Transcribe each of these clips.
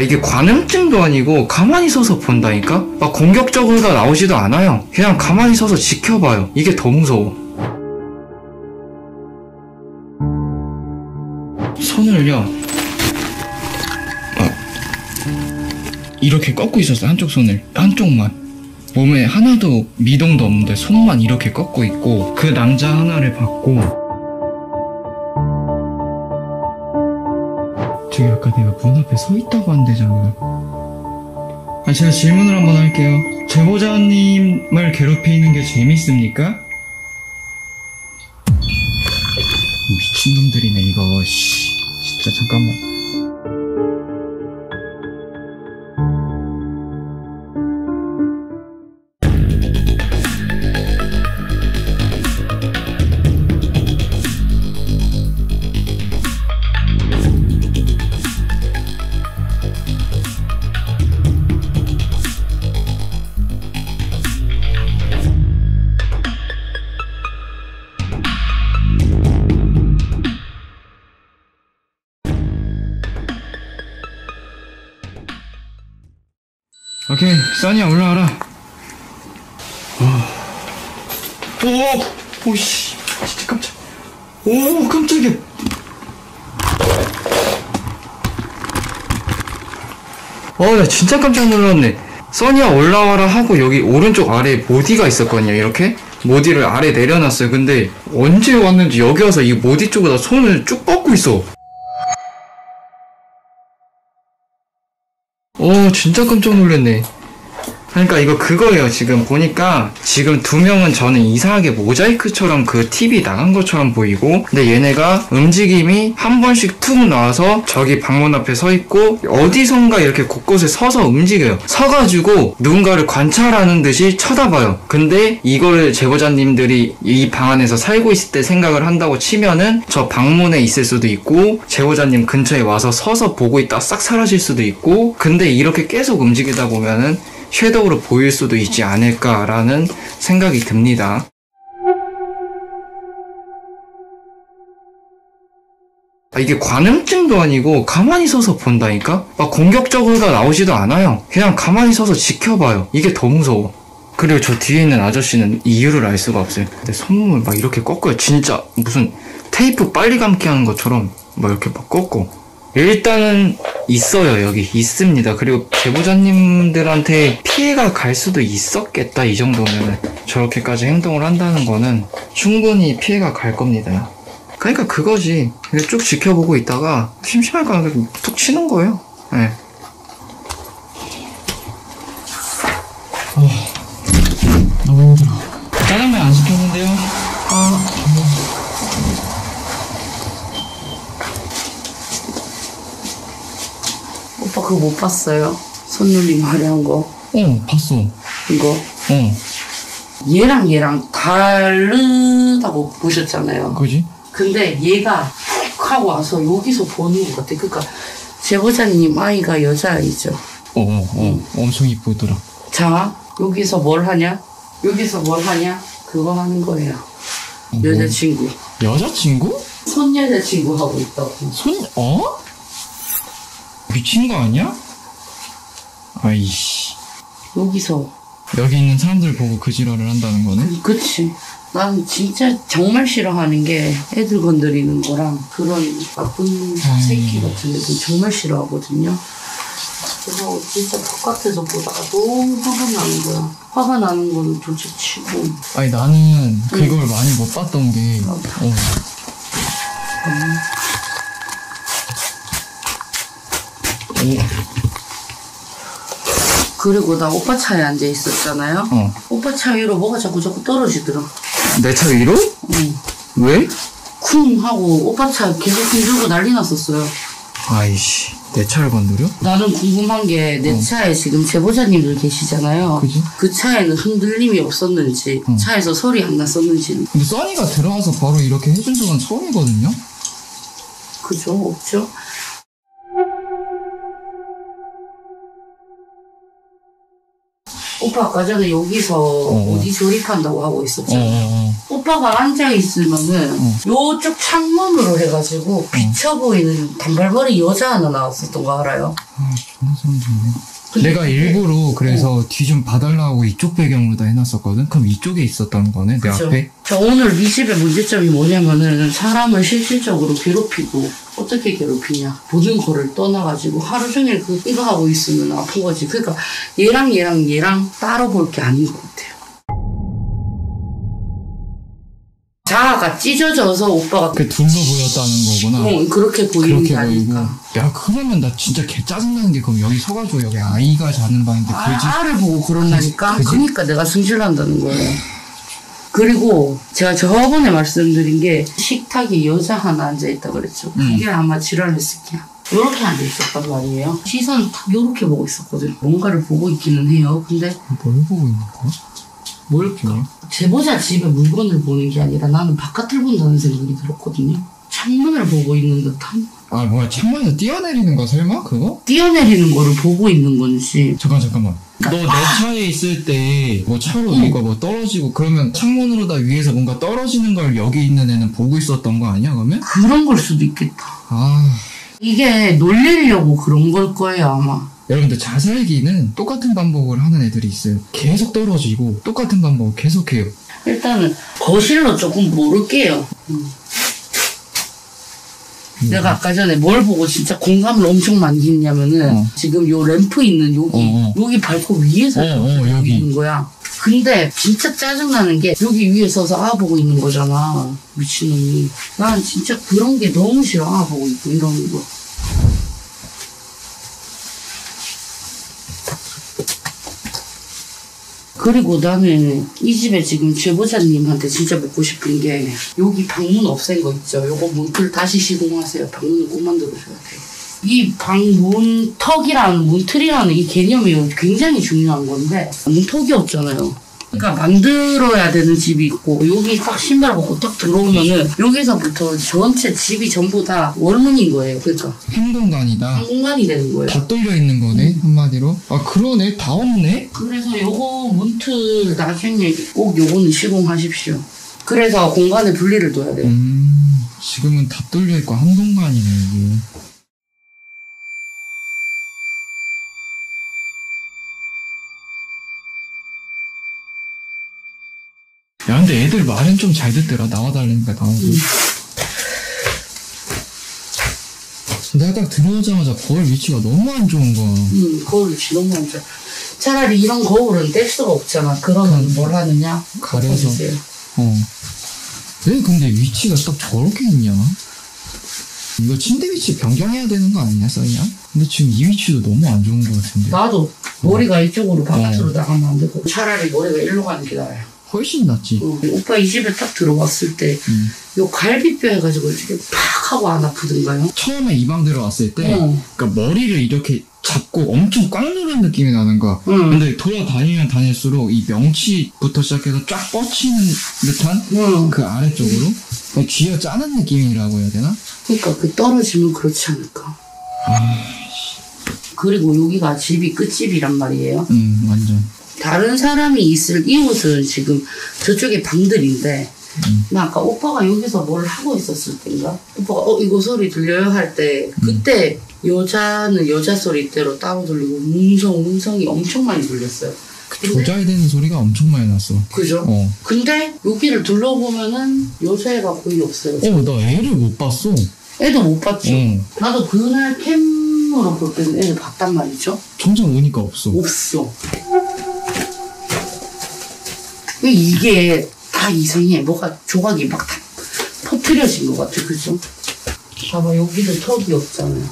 이게 관음증도 아니고 가만히 서서 본다니까? 막 공격적으로 다 나오지도 않아요. 그냥 가만히 서서 지켜봐요. 이게 더 무서워. 손을요, 이렇게 꺾고 있었어. 한쪽 손을, 한쪽만. 몸에 하나도 미동도 없는데 손만 이렇게 꺾고 있고, 그 남자 하나를 봤고, 저기 아까 내가 문 앞에 서 있다고 한 데잖아. 제가 질문을 한번 할게요. 제보자님을 괴롭히는 게 재밌습니까? 미친놈들이네 이거. 진짜 잠깐만. 오케이, 써니야 올라와라. 오씨, 진짜 깜짝. 오, 깜짝이야. 나 진짜 깜짝 놀랐네. 써니야 올라와라 하고 여기 오른쪽 아래에 모디가 있었거든요. 이렇게 모디를 아래 내려놨어요. 근데 언제 왔는지 여기 와서 이 모디 쪽에다 손을 쭉 뻗고 있어. 진짜 깜짝 놀랐네. 그러니까 이거 그거예요. 지금 보니까 지금 두 명은 저는 이상하게 모자이크처럼 그 TV 나간 것처럼 보이고, 근데 얘네가 움직임이 한 번씩 툭 나와서 저기 방문 앞에 서 있고 어디선가 이렇게 곳곳에 서서 움직여요. 서가지고 누군가를 관찰하는 듯이 쳐다봐요. 근데 이거를 제보자님들이 이 방 안에서 살고 있을 때 생각을 한다고 치면은 저 방문에 있을 수도 있고 제보자님 근처에 와서 서서 보고 있다 싹 사라질 수도 있고, 근데 이렇게 계속 움직이다 보면은 섀도우로 보일 수도 있지 않을까라는 생각이 듭니다. 이게 관음증도 아니고 가만히 서서 본다니까? 막 공격적으로 다 나오지도 않아요. 그냥 가만히 서서 지켜봐요. 이게 더 무서워. 그리고 저 뒤에 있는 아저씨는 이유를 알 수가 없어요. 근데 손목을 막 이렇게 꺾어요. 진짜 무슨 테이프 빨리 감기 하는 것처럼 막 이렇게 막 꺾고. 일단은 있어요. 여기 있습니다. 그리고 제보자님들한테 피해가 갈 수도 있었겠다. 이 정도면 저렇게까지 행동을 한다는 거는 충분히 피해가 갈 겁니다. 그러니까 그거지. 쭉 지켜보고 있다가 심심할까 툭 치는 거예요. 네. 너무 힘들어. 짜장면 안 시켰는데요? 오빠 그거 못 봤어요? 손놀림 화려한 거. 봤어. 이거? 얘랑 다르다고 보셨잖아요. 그지? 근데 얘가 하고 와서 여기서 보는 것 같아. 그러니까 제보자님 아이가 여자아이죠. 엄청 이쁘더라. 자, 여기서 뭘 하냐? 그거 하는 거예요. 여자친구. 여자친구? 손 여자친구 하고 있다고. 미친 거 아니야? 아이씨. 여기서. 여기 있는 사람들 보고 그 지랄을 한다는 거네? 그치. 난 진짜 정말 싫어하는 게 애들 건드리는 거랑 그런 나쁜 새끼 같은 애들 정말 싫어하거든요. 그래서 진짜 바깥에서 보다가 너무 화가 나는 거야. 화가 나는 거는 둘째 치고. 아니 나는 그걸 많이 못 봤던 게 그리고 나 오빠 차에 앉아 있었잖아요. 오빠 차 위로 뭐가 자꾸 떨어지더라. 내 차 위로? 응. 왜? 쿵 하고 오빠 차 계속 흔들고 난리 났었어요. 아이씨, 내 차를 건드려? 나는 궁금한 게 내 차에 지금 제보자님들 계시잖아요. 그지? 그 차에는 흔들림이 없었는지 차에서 소리 안 났었는지. 근데 써니가 들어와서 바로 이렇게 해준 적은 처음이거든요? 그죠? 없죠? 오빠 아까 전에 여기서 어디 조립한다고 하고 있었잖아요. 오빠 오빠가 앉아있으면은 요쪽 창문으로 해가지고 비쳐 보이는 단발머리 여자 하나 나왔었던 거 알아요? 아, 좋은 사람 좋네. 내가 일부러 그래서 뒤 좀 봐달라고 이쪽 배경으로 다 해놨었거든? 그럼 이쪽에 있었던 거네, 내 그쵸? 앞에? 저 오늘 이 집의 문제점이 뭐냐면은 사람을 실질적으로 괴롭히고 어떻게 괴롭히냐 모든 거를 떠나가지고 하루 종일 이거 하고 있으면 아픈 거지. 그러니까 얘랑 따로 볼 게 아닌 것 같아요. 자아가 찢어져서 오빠가 그 둘러 보였다는 거구나. 그렇게 보이는 그렇게 게 아닐까. 보이고. 야, 그러면 나 진짜 개 짜증나는 게, 그럼 여기 서가지고 여기 아이가 자는 방인데 그지? 알을 보고 그런다니까. 그지? 그러니까 내가 승질난다는 거예요. 그리고 제가 저번에 말씀드린 게 식탁에 여자 하나 앉아있다 그랬죠. 그게 아마 지랄했을 거야. 요렇게 앉아있었단 말이에요. 시선 딱 요렇게 보고 있었거든. 뭔가를 보고 있기는 해요. 근데 뭘 보고 있는 거야? 뭘까? 제보자 집에 물건을 보는 게 아니라 나는 바깥을 본다는 생각이 들었거든요. 창문을 보고 있는 듯한? 아, 뭐야, 창문에서 뛰어내리는 거 설마? 그거? 뛰어내리는 거를 보고 있는 건지. 잠깐만. 너 내 차에 있을 때 뭐 차로 이거 뭐 떨어지고 그러면 창문으로 다 위에서 뭔가 떨어지는 걸 여기 있는 애는 보고 있었던 거 아니야, 그러면? 그런 걸 수도 있겠다. 아, 이게 놀리려고 그런 걸 거예요, 아마. 여러분들 자살기는 똑같은 반복을 하는 애들이 있어요. 계속 떨어지고 똑같은 반복을 계속해요. 일단은 거실로 조금 모를게요. 내가 아까 전에 뭘 보고 진짜 공감을 엄청 많이 했냐면은 지금 요 램프 있는 여기 밟고 위에서 여기 있는 거야. 근데 진짜 짜증나는 게 여기 위에 서서 아 보고 있는 거잖아. 미친놈이. 난 진짜 그런 게 너무 싫어. 아 보고 있고 이러는 거. 그리고 나는 이 집에 지금 제보자님한테 진짜 묻고 싶은 게 여기 방문 없앤 거 있죠. 요거 문틀 다시 시공하세요. 방문을 꼭 만들어줘야 돼요. 이 방문 턱이라는 문틀이라는 이 개념이 굉장히 중요한 건데 문턱이 없잖아요. 그러니까 만들어야 되는 집이 있고 여기 딱 신발 벗고 딱 들어오면은 여기서부터 전체 집이 전부 다 원룸인 거예요. 그러니까 한 공간이다. 한 공간이 되는 거예요. 다 뚫려 있는 거네, 한마디로. 아, 그러네. 다 없네. 그래서 요거 문틀 나중에 꼭 요거는 시공하십시오. 그래서 공간에 분리를 둬야 돼요. 지금은 다 뚫려 있고 한 공간이네, 이게. 야, 근데 애들 말은 좀 잘 듣더라. 나와달라니까 나오고. 내가 딱 들어오자마자 거울 위치가 너무 안 좋은 거야. 거울 위치 너무 안 좋아. 차라리 이런 거울은 뗄 수가 없잖아. 그러면 뭘 하느냐? 가려서. 왜 근데 위치가 딱 저렇게 있냐? 이거 침대 위치 변경해야 되는 거 아니냐, 써니야? 근데 지금 이 위치도 너무 안 좋은 거 같은데. 나도 머리가 이쪽으로 바깥으로 나가면 안 되고 차라리 머리가 일로 가는 게 나아요. 훨씬 낫지. 오빠 이 집에 딱 들어왔을 때 요 갈비뼈 해가지고 이렇게 팍 하고 안 아프던가요? 처음에 이 방 들어왔을 때 그러니까 머리를 이렇게 잡고 엄청 꽉 누른 느낌이 나는 거야. 근데 돌아다니면 다닐수록 이 명치부터 시작해서 쫙 뻗치는 듯한 그 아래쪽으로 쥐어 짜는 느낌이라고 해야 되나? 그러니까 그 떨어지면 그렇지 않을까. 그리고 여기가 집이 끝집이란 말이에요. 완전. 다른 사람이 있을 이웃은 지금 저쪽에 방들인데 나 아까 오빠가 여기서 뭘 하고 있었을 때인가? 오빠가 이거 소리 들려요? 할 때 그때 여자는 여자 소리대로 따로 들리고 음성이 엄청 많이 들렸어요. 조자야 되는 소리가 엄청 많이 났어. 그죠? 근데 여기를 둘러보면은 여자애가 거의 없어요. 나 애를 못 봤어. 애도 못 봤죠? 나도 그날 캠으로 볼 때는 애를 봤단 말이죠? 정작 오니까 없어. 이게 다 이상해. 뭐가 조각이 막 다 퍼뜨려진 것 같아. 그죠? 봐봐, 여기도 턱이 없잖아요.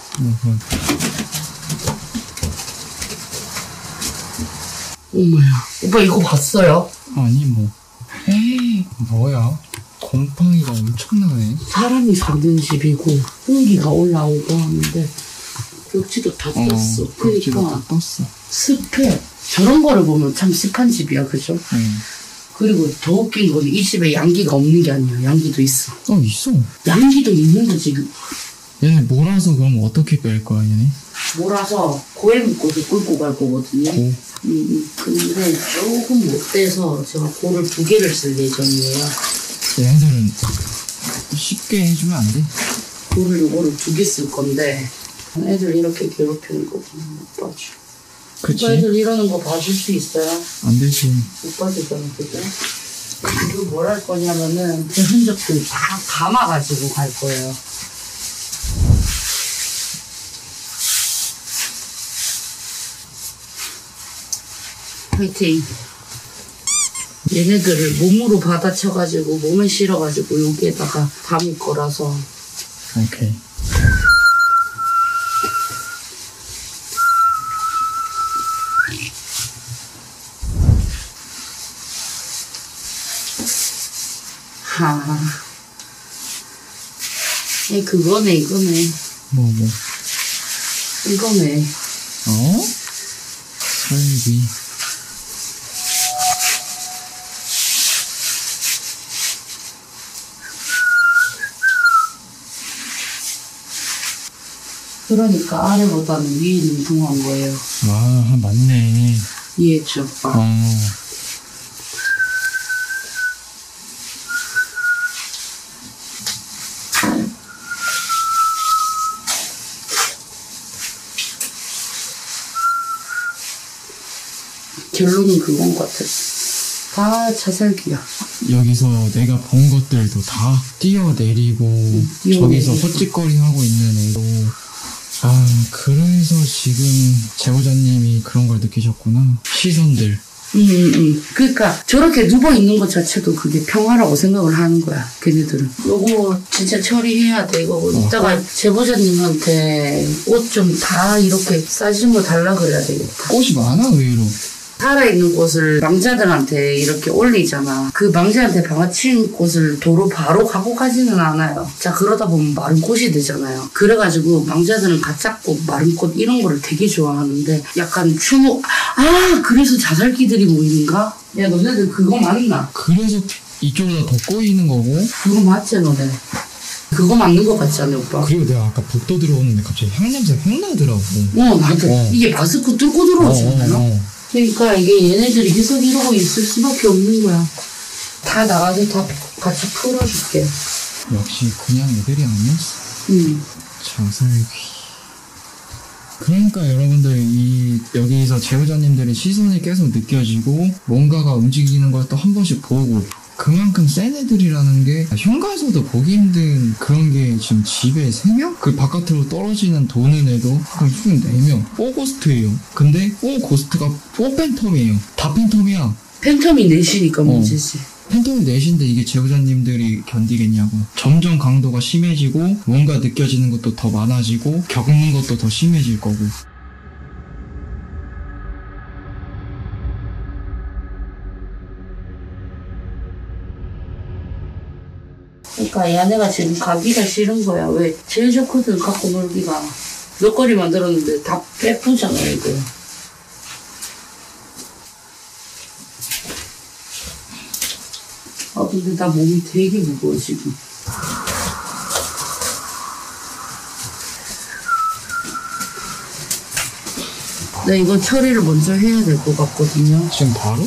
어머야. 오빠 이거 봤어요? 아니 뭐. 에이, 뭐야. 곰팡이가 엄청나네. 사람이 사는 집이고 공기가 올라오고 하는데 벽지도 다 떴어. 벽지도 그러니까 다 떴어. 습해. 저런 거를 보면 참 습한 집이야. 그죠? 그리고 더 웃긴 건 이 집에 양기가 없는 게 아니야. 양기도 있어. 있어. 양기도 있는데 지금. 얘네 몰아서 그럼 어떻게 뺄 거야, 얘네? 몰아서 고에 묶어서 끌고 갈 거거든요. 근데 조금 못 돼서 제가 고를 2개를 쓸 예정이에요. 얘네들은 쉽게 해주면 안 돼? 요거를 2개 쓸 건데 애들 이렇게 괴롭히는 거 보면 못 봐줘. 그치? 오빠 애들 이러는 거 봐줄 수 있어요? 안 되지. 못 봐주잖아, 그죠? 이거 뭘 할 거냐면은 그 흔적들 다 감아가지고 갈 거예요. 화이팅. 얘네들을 몸으로 받아쳐가지고 몸에 실어가지고 여기에다가 담을 거라서. 오케이. 하. 그거네, 이거네. 뭐. 이거네. 어? 설비. 그러니까 아래보다는 위에 능통한 거예요. 와, 맞네. 이해했죠? 결론은 그건 것 같아. 다 자살기야. 여기서 내가 본 것들도 다 뛰어내리고 저기서 헛짓거리 하고 있는 애도 그래서 지금 제보자님이 그런 걸 느끼셨구나. 시선들. 그러니까 저렇게 누워있는 것 자체도 그게 평화라고 생각을 하는 거야, 걔네들은. 요거 진짜 처리해야 돼. 이거 이따가 제보자님한테 옷 좀 다 이렇게 싸진 거 달라 그래야 되겠다. 꽃이 많아, 의외로. 살아있는 꽃을 망자들한테 이렇게 올리잖아. 그 망자한테 방아친 꽃을 도로 바로 갖고 가지는 않아요. 자, 그러다 보면 마른 꽃이 되잖아요. 그래가지고 망자들은 가짜꽃, 마른 꽃 이런 거를 되게 좋아하는데 약간 추모, 그래서 자살기들이 모이는가? 야, 너네들 그거 맞나? 그래서 이쪽보다 더 꼬이는 거고. 그거 맞지, 너네? 그거 맞는 거 같지 않아, 오빠? 그리고 내가 아까 복도 들어오는데 갑자기 향냄새 확 나더라고. 나도. 이게 마스크 뚫고 들어오잖아요. 그러니까 이게 얘네들이 계속 이러고 있을 수밖에 없는 거야. 다 나가서 다 같이 풀어줄게. 역시 그냥 애들이 아니었어. 자살귀. 그러니까 여러분들 여기서 제보자님들의 시선이 계속 느껴지고 뭔가가 움직이는 걸 또 한 번씩 보고 그만큼 센 애들이라는 게 현가에서도 보기 힘든 그런 게 지금 집에 3명? 그 바깥으로 떨어지는 도는 애도 한 4명 4고스트예요. 근데 4고스트가 4팬텀이에요. 다 팬텀이야. 팬텀이 넷이니까 문제지. 팬텀이 넷인데 이게 제보자님들이 견디겠냐고. 점점 강도가 심해지고 뭔가 느껴지는 것도 더 많아지고 겪는 것도 더 심해질 거고. 그러니까 얘네가 지금 가기가 싫은 거야. 왜? 제일 좋거든, 갖고 놀기가. 몇 거리 만들었는데 다 빼쁘잖아, 이거. 근데 나 몸이 되게 무거워, 지금. 나 이건 처리를 먼저 해야 될 것 같거든요. 지금 바로?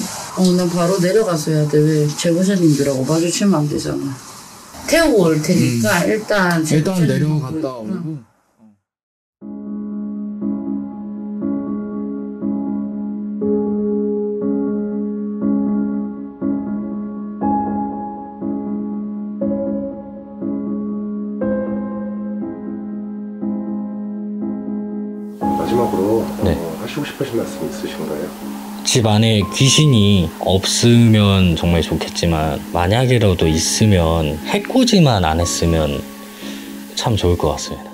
난 바로 내려가서 해야 돼. 왜? 제보자님들하고 마주치면 안 되잖아. 태우고 올 테니까 일단 내려갔다 오고. 마지막으로 네. 하시고 싶으신 말씀 있으신가요? 집 안에 귀신이 없으면 정말 좋겠지만 만약이라도 있으면 해코지만 안 했으면 참 좋을 것 같습니다.